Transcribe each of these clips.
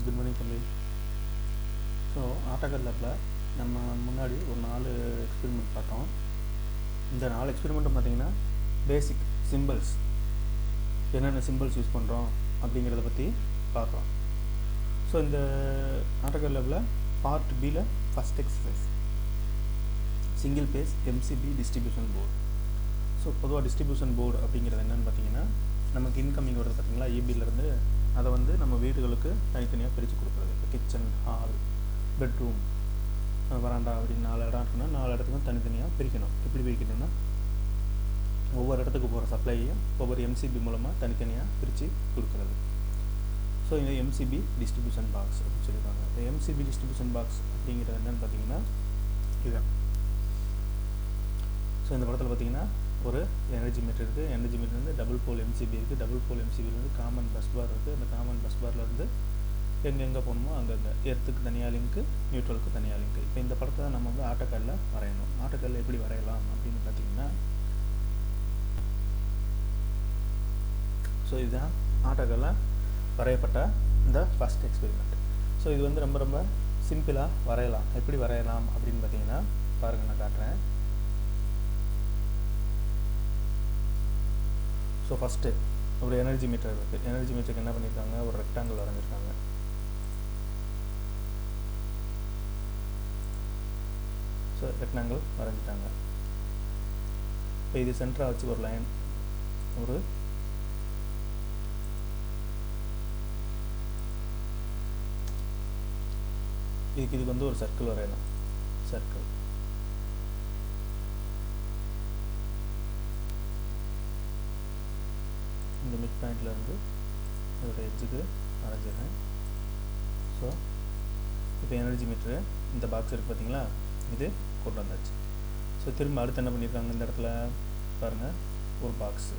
Good morning தம்பி. So AutoCAD லேபில் நம்ம முன்னாடி ஒரு 4 எக்ஸ்பெரிமெண்ட் பார்த்தோம். இந்த 4 எக்ஸ்பெரிமெண்ட்டும் பார்த்தீங்கன்னா பேசிக் சிம்பிள்ஸ், என்னென்ன சிம்பிள்ஸ் யூஸ் பண்ணுறோம் அப்படிங்கிறத பற்றி பார்க்கலாம். ஸோ இந்த ஆட்டோகேட் லேபில் பார்ட் பியில் first exercise single phase MCB distribution board. So பொதுவாக டிஸ்ட்ரிபியூஷன் போர்டு அப்படிங்கிறது என்னென்னு பார்த்தீங்கன்னா, நமக்கு இன்கமிங் வருது பார்த்தீங்களா இபியிலேருந்து, அதை வந்து நம்ம வீடுகளுக்கு தனித்தனியாக பிரித்து கொடுக்குறது. இப்போ கிச்சன், ஹால், பெட்ரூம், வராண்டா அப்படின்னு 4 இடம் இருக்குன்னா 4 இடத்துக்கும் தனித்தனியாக பிரிக்கணும். எப்படி பிரிக்கணும்னா, ஒவ்வொரு இடத்துக்கு போகிற சப்ளையையும் ஒவ்வொரு எம்சிபி மூலமாக தனித்தனியாக பிரித்து கொடுக்குறது. ஸோ இந்த எம்சிபி டிஸ்ட்ரிபியூஷன் பாக்ஸ் அப்படின்னு சொல்லியிருக்காங்க. இந்த எம்சிபி டிஸ்ட்ரிபியூஷன் பாக்ஸ் அப்படிங்கிறது என்னென்னு பார்த்தீங்கன்னா இதுதான். ஸோ இந்த படத்தில் பார்த்தீங்கன்னா ஒரு எனர்ஜி மீட்டர் இருக்குது. எனர்ஜி மீட்டர் வந்து டபுள் போல் எம்சிபி இருக்குது. டபுள் போல் எம்சிபிலேருந்து காமன் பஸ் பார் இருக்குது. அந்த காமன் பஸ் பார்லேருந்து எங்கெங்கே போகணுமோ அங்கங்கே எர்த்துக்கு தனியாக லிங்க்கு, நியூட்ரலுக்கு தனியாக லிங்க்கு. இப்போ இந்த படத்தை தான் நம்ம வந்து ஆட்டோகேடில் வரையணும். ஆட்டோகேடில் எப்படி வரையலாம் அப்படின்னு பார்த்தீங்கன்னா, ஸோ இதுதான் ஆட்டோகேடில் வரையப்பட்ட இந்த ஃபஸ்ட் எக்ஸ்பெரிமெண்ட். ஸோ இது வந்து ரொம்ப ரொம்ப சிம்பிளாக வரையலாம். எப்படி வரையலாம் அப்படின்னு பார்த்தீங்கன்னா, பாருங்கள் நான் காட்டுறேன். ஸோ ஃபஸ்ட்டு ஒரு எனர்ஜி மீட்டர் இருக்குது. எனர்ஜி மீட்டருக்கு என்ன பண்ணியிருக்காங்க, ஒரு ரெக்டாங்கிள் வரைஞ்சிருக்காங்க. ஸோ ரெக்டாங்கிள் வரைஞ்சிட்டாங்க. இப்போ இது சென்டராக வச்சு ஒரு லைன், ஒரு இதுக்கு வந்து ஒரு சர்க்கிள் வரையலாம். சர்க்கிள் இந்த மிட் பாயிண்டில் இருந்து இதோட எட்ஜுக்கு வரைஞ்சிடுறேன். ஸோ இப்போ எனர்ஜி மீட்ரு இந்த பாக்ஸ் இருக்குது பார்த்தீங்களா, இது கொண்டு வந்தாச்சு. ஸோ திரும்ப அடுத்து என்ன பண்ணியிருக்காங்க, இந்த இடத்துல பாருங்கள் ஒரு பாக்ஸு.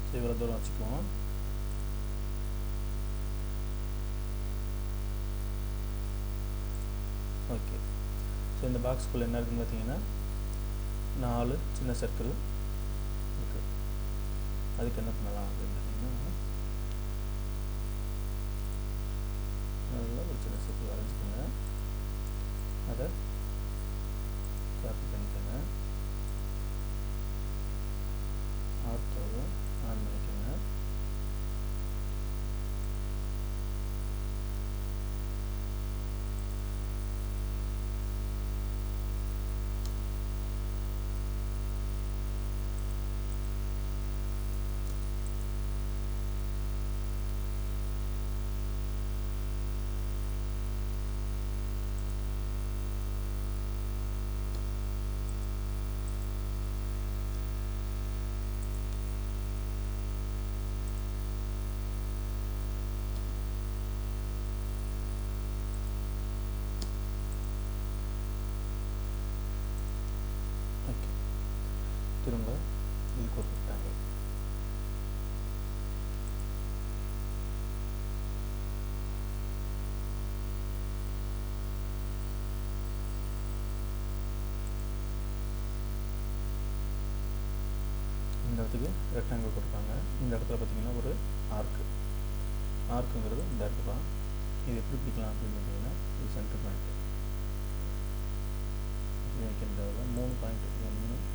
ஸோ இவ்வளோ தூரம் வச்சுக்குவோம். ஓகே. ஸோ இந்த பாக்ஸுக்குள்ளே என்ன இருக்குதுன்னு பார்த்தீங்கன்னா 4 சின்ன சர்க்கிள் இருக்குது. அதுக்கு என்ன பண்ணலாம் அப்படின்னு பார்த்தீங்கன்னா, அதில் ஒரு சின்ன சர்க்கிள் வரைஞ்சிக்கோங்க. அதை காப்பி பண்ணிக்கோங்க. ஆர்த்தோவை ஆன் பண்ணிக்கோங்க. திரும்ப இதுக்கு ஒரு ரெக்டாங்கிள். இந்த இடத்துக்கு ரெக்டாங்கிள் கொடுப்பாங்க. இந்த இடத்துல பார்த்தீங்கன்னா ஒரு ஆர்க்கு. ஆர்க்குங்கிறது இந்த இடத்துல தான். இது எப்படி பிடிக்கலாம் அப்படின்னு பார்த்தீங்கன்னா, இது சென்டர் பாயிண்ட்டு. இந்த 3 பாயிண்ட், 1 2 3.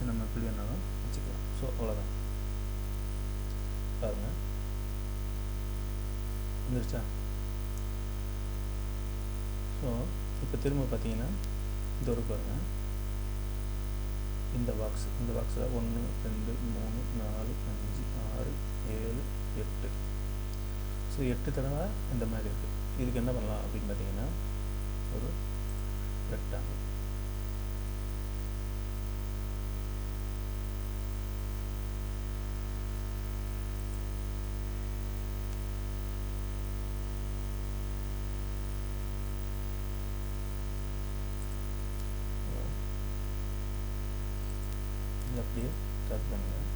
நம்ம எப்படி வேணாலும் வச்சுக்கலாம். ஸோ அவ்வளோதான். பாருங்கள் வந்துருச்சா. ஸோ இப்போ திரும்ப பார்த்தீங்கன்னா இந்த ஒரு பாருங்கள், இந்த பாக்ஸில் 1 2 3 4 5 6 7 8. ஸோ 8 தடவை இந்த மாதிரி இருக்குது. இதுக்கு என்ன பண்ணலாம் அப்படின்னு பார்த்தீங்கன்னா, ஒரு ரெக்டாங்கிள். அப்படியே கட் பண்ணுங்கள்.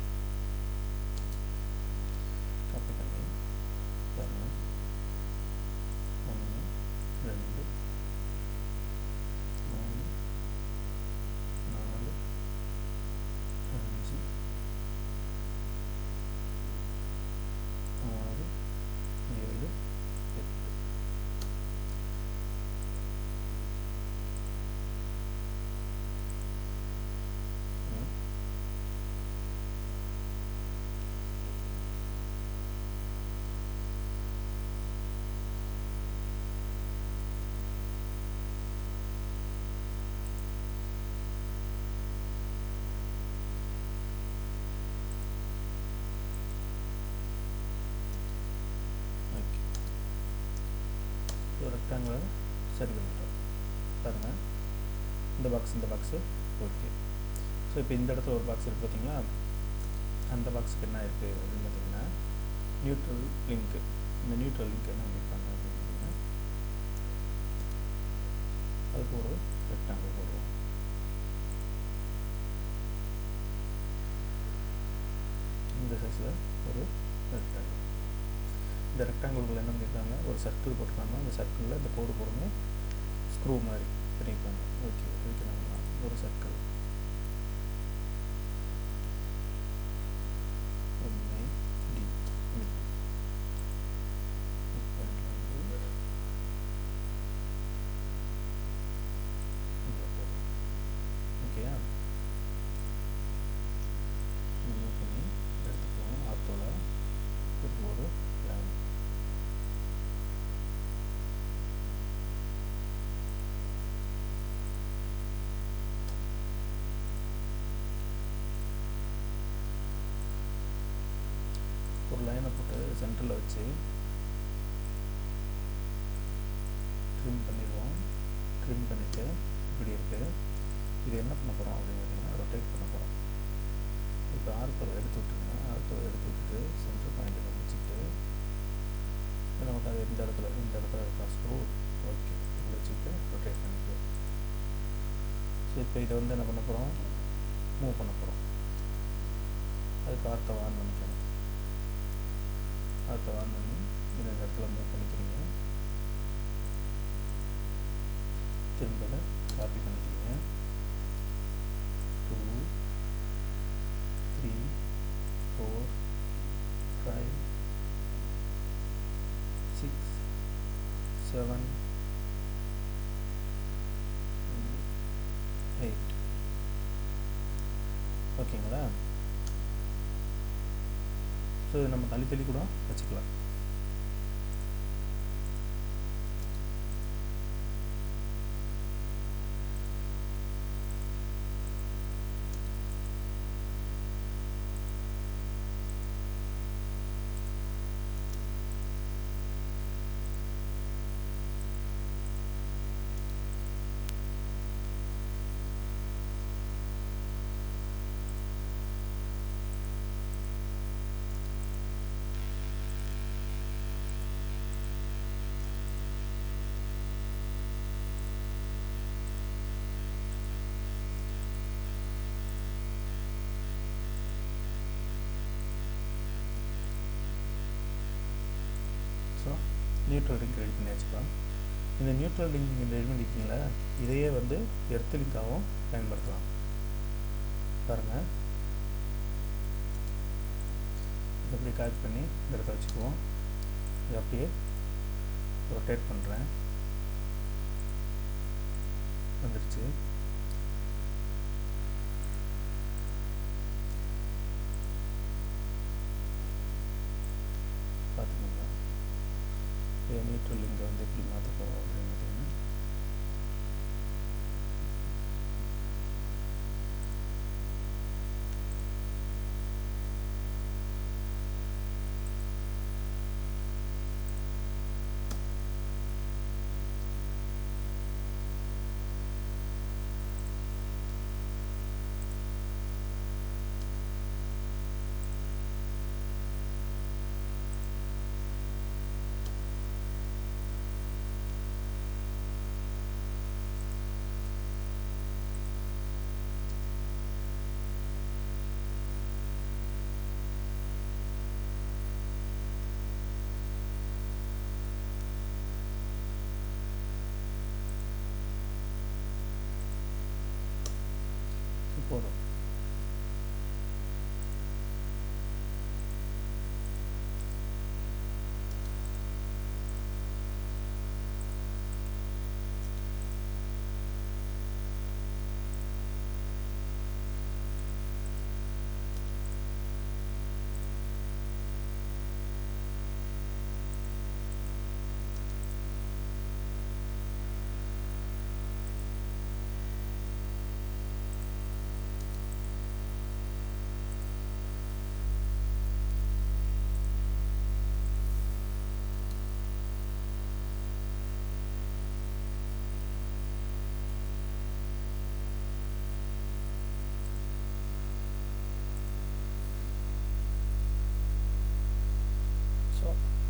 காப்பி பண்ணி ரெக்டாங்குலர் சென்டிமீட்டர் பாருங்கள். இந்த பாக்ஸு ஓகே. ஸோ இப்போ இந்த இடத்துல ஒரு பாக்ஸ் இருக்குது பார்த்தீங்களா, அந்த பாக்ஸுக்கு என்ன இருக்குது அப்படின்னு பார்த்தீங்கன்னா நியூட்ரல் லிங்க்கு. இந்த நியூட்ரல் லிங்க் என்ன பண்ணியிருப்பாங்க அப்படின்னு பார்த்தீங்கன்னா அதுக்கு ஒரு ரெக்டாங்கிள் போடுவோம். இந்த சைஸில் ஒரு ரெக்டாங்கிள். இந்த ரெக்டாங்கிள்குள்ள என்ன பண்ணியிருக்காங்க, ஒரு சர்க்கிள் போட்டிருக்காங்க. அந்த சர்க்கிளில் இந்த கோடு போடுங்க, ஸ்க்ரூ மாதிரி பண்ணியிருப்பாங்க. ஓகே, இதுக்கு நம்ம ஒரு சர்க்கிள் ஓகேயா, மூவ் பண்ணி எடுத்துக்குவோம். ஆத்தோட ஒரு லைன். ஒரு லைனை போட்டு சென்டரில் வச்சு ட்ரிம் பண்ணிடுவோம். ட்ரிம் பண்ணிவிட்டு இப்படி இருக்குது. இது என்ன பண்ண போகிறோம் அப்படின்னு பார்த்தீங்கன்னா ரொட்டேட் பண்ண போகிறோம். இப்போ ஆர்த்தோவை எடுத்து விட்டுருங்க. ஆர்த்தோவை எடுத்து விட்டுட்டு சென்டர் பாயிண்ட்டை வச்சுட்டு நமக்கு அது இந்த இடத்துல இருக்கா ஸ்க்ரூ, ஓகே, இதில் வச்சுட்டு ரொட்டேட் பண்ணிக்குவோம். ஸோ இப்போ இதை வந்து என்ன பண்ண போகிறோம், மூவ் பண்ண போகிறோம். அதுக்கு ஆர்த்தோவை ஆன் பண்ணிக்கணும். ஆர்த்தோவை ஆன் பண்ணி இதை இந்த இடத்துல மூவ் பண்ணிக்கிறீங்க. திரும்ப காப்பி பண்ணிக்கிறீங்க. 2 3 4 5 6 7 8 ஓகேங்களா. ஸோ இது நம்ம தள்ளி கூட வச்சுக்கலாம். ஸோ நியூட்ரல் லிங்க் ரெடி பண்ணியாச்சுப்பா. இந்த நியூட்ரல் லிங்க் நீங்கள் ரெடி பண்ணிக்கிங்களா, இதையே வந்து எர்த் லிங்காகவும் பயன்படுத்தலாம். பாருங்கள், இதை அப்படியே காப்பி பண்ணி இந்த இடத்த வச்சுக்குவோம். இதை அப்படியே ரொட்டேட் பண்ணுறேன். வந்துடுச்சு. பார்த்துக்கோங்க, இதை நியூட்ரல் லிங்கை வந்து எப்படி மாற்ற போகிறோம் அப்படின்னு பார்த்தீங்கன்னா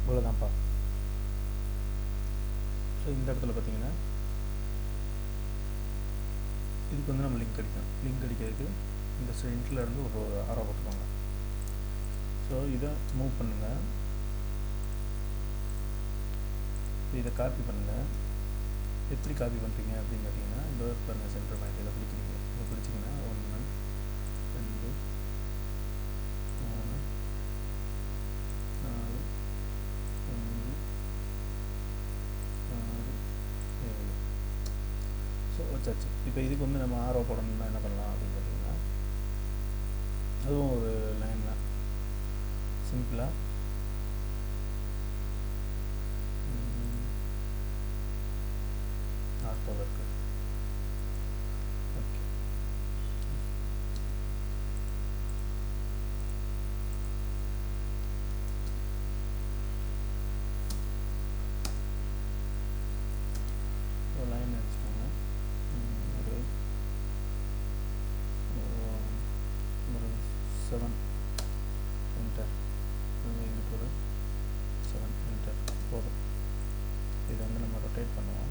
இவ்வளோதான்ப்பா. ஸோ இந்த இடத்துல பார்த்தீங்கன்னா இதுக்கு வந்து நம்ம லிங்க் அடிக்கணும். லிங்க் அடிக்கிறதுக்கு இந்த சென்டரில் இருந்து ஒரு ஆரோ போட்டுக்கோங்க. ஸோ இதை மூவ் பண்ணுங்கள். இதை காப்பி பண்ணுங்கள். எப்படி காப்பி பண்ணுறீங்க அப்படின்னு பார்த்தீங்கன்னா, இந்த ஒரு பாருங்கள் சென்டர் பாயிண்ட் இதை பிடிக்கிறீங்க. இதை பிடிச்சிங்கன்னா 1 2 3 4 5 6 7. ஸோ வச்சாச்சு. இப்போ இதுக்கு வந்து நம்ம ஆரோ போடணும்னா என்ன பண்ணலாம் அப்படின்னு பார்த்தீங்கன்னா, அதுவும் ஒரு லைன் தான். சிம்பிளாக ஆர்த்தோவில் இருக்குது. ஓகே, ஒரு லைன் வச்சுக்கோங்க. ஒரு 7 என்டர். இங்கிட்டு ஒரு 7 என்டர் போதும். இதை வந்து நம்ம ரொட்டேட் பண்ணுவோம்.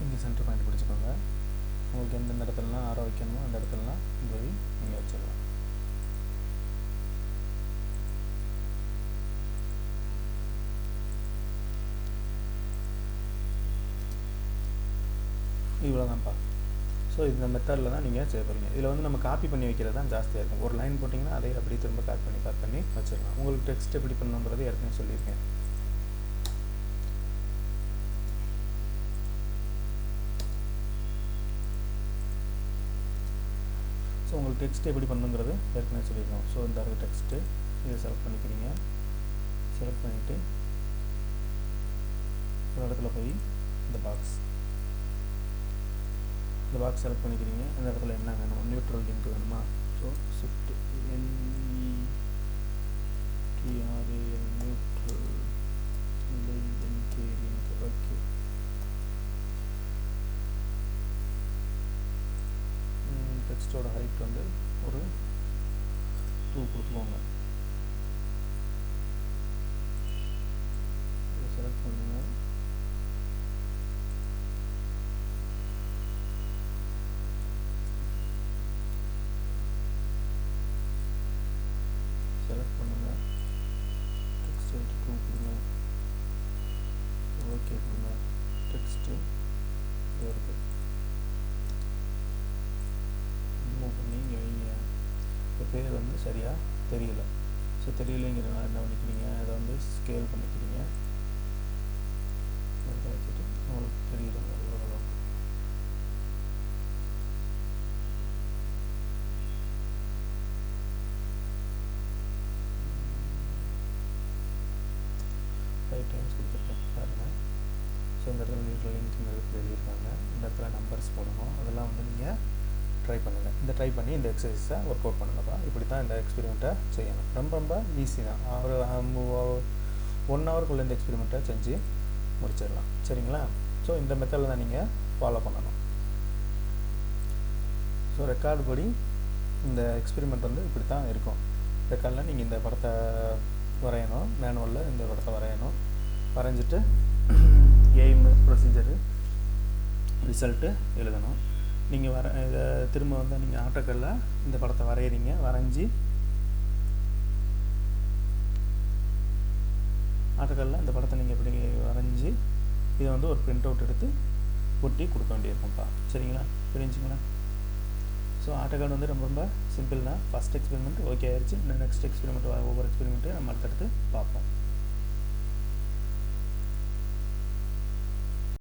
இங்கே சென்டர் பாயிண்ட் பிடிச்சிக்கோங்க. உங்களுக்கு எந்தெந்த இடத்துலலாம் ஆரோ வைக்கணுமோ அந்த இடத்துலலாம் போய் நீங்கள் வச்சிடலாம். இவ்வளோதான்ப்பா. ஸோ இந்த மெத்தடில் தான் நீங்கள் செய்ய போகிறீங்க. இதில் வந்து நம்ம காப்பி பண்ணி வைக்கிறது தான் ஜாஸ்தியாக இருக்கும். ஒரு லைன் போட்டிங்கன்னா அதே அப்படியே திரும்ப காப்பி பண்ணி வச்சிடலாம். உங்களுக்கு டெக்ஸ்ட் எப்படி பண்ணணுங்கிறது ஏற்கனவே சொல்லியிருக்கேன். ஸோ உங்களுக்கு டெக்ஸ்ட் எப்படி பண்ணுங்கிறது ஏற்கனவே சொல்லியிருக்கோம். ஸோ இந்த டெக்ஸ்ட்டு இதை செலக்ட் பண்ணிக்கிறீங்க. செலக்ட் பண்ணிவிட்டு ஒரு இடத்துல போய் இந்த பாக்ஸ் செலக்ட் பண்ணிக்கிறீங்க. அந்த இடத்துல என்ன வேணும், நியூட்ரல் லிங்க் வேணுமா? So shift NETRAL neutral link. Okay, டெக்ஸ்ட்டோட ஹைட் வந்து ஒரு 2 கொடுத்துக்கோங்க. இதை செலக்ட் பண்ணுங்க. செலக்ட் பண்ணுங்க. டெக்ஸ்ட் ஹைட் 2 கொடுங்க. ஓகே கொடுங்க. டெக்ஸ்ட்டு இது இருக்குது. மூவ் பண்ணி இங்கே வைங்க. இப்போ பேர் வந்து சரியாக தெரியல. ஸோ தெரியலைங்கிறதுனால என்ன பண்ணிக்கிறீங்க, அதை வந்து ஸ்கேல் பண்ணிக்கிறீங்க. வச்சுட்டு உங்களுக்கு தெரியுற மாதிரி ஓரளவுக்கு. ஃபைவ் டைம்ஸ் கொடுத்துருக்கேன் பாருங்கள். ஸோ இந்த இடத்துல நியூட்ரல் லிங்க்ங்கிறது எழுதியிருக்காங்க. இந்த இடத்துல நம்பர்ஸ் போடணும். அதெல்லாம் வந்து நீங்கள் ட்ரை பண்ணுங்கள். ட்ரை பண்ணி இந்த எக்ஸசைஸை ஒர்க் அவுட் பண்ணுங்கப்பா. இப்படி தான் இந்த எக்ஸ்பெரிமெண்ட்டை செய்யணும். ரொம்ப ஈஸி தான். ஒரு 1 ஹவருக்குள்ளே இந்த எக்ஸ்பெரிமெண்ட்டை செஞ்சு முடிச்சிடலாம். சரிங்களா? ஸோ இந்த மெத்தடில் தான் நீங்கள் ஃபாலோ பண்ணணும். ஸோ ரெக்கார்டு படி இந்த எக்ஸ்பெரிமெண்ட் வந்து இப்படி தான் இருக்கும். ரெக்கார்டில் நீங்கள் இந்த படத்தை வரையணும். மேனுவலில் இந்த படத்தை வரையணும். வரைஞ்சிட்டு எய்மு, ப்ரொசீஜரு, ரிசல்ட்டு எழுதணும். நீங்கள் இதை திரும்ப வந்து நீங்கள் ஆட்டோக்கல்லில் இந்த படத்தை வரைகிறீங்க. வரைஞ்சி ஆட்டோகாலில் இந்த படத்தை நீங்கள் இப்படி வரைஞ்சி இதை வந்து ஒரு பிரிண்ட் அவுட் எடுத்து ஒட்டி கொடுக்க வேண்டியிருக்கும்ப்பா. சரிங்களா, புரிஞ்சுங்களா? ஸோ ஆட்டோகால் வந்து ரொம்ப ரொம்ப சிம்பிள் தான். ஃபஸ்ட் எக்ஸ்பெரிமெண்ட் ஓகே ஆயிடுச்சு. இன்னும் நெக்ஸ்ட் எக்ஸ்பெரிமெண்ட் ஒவ்வொரு எக்ஸ்பெரிமெண்ட்டையும் நம்ம அடுத்தடுத்து பார்ப்போம்.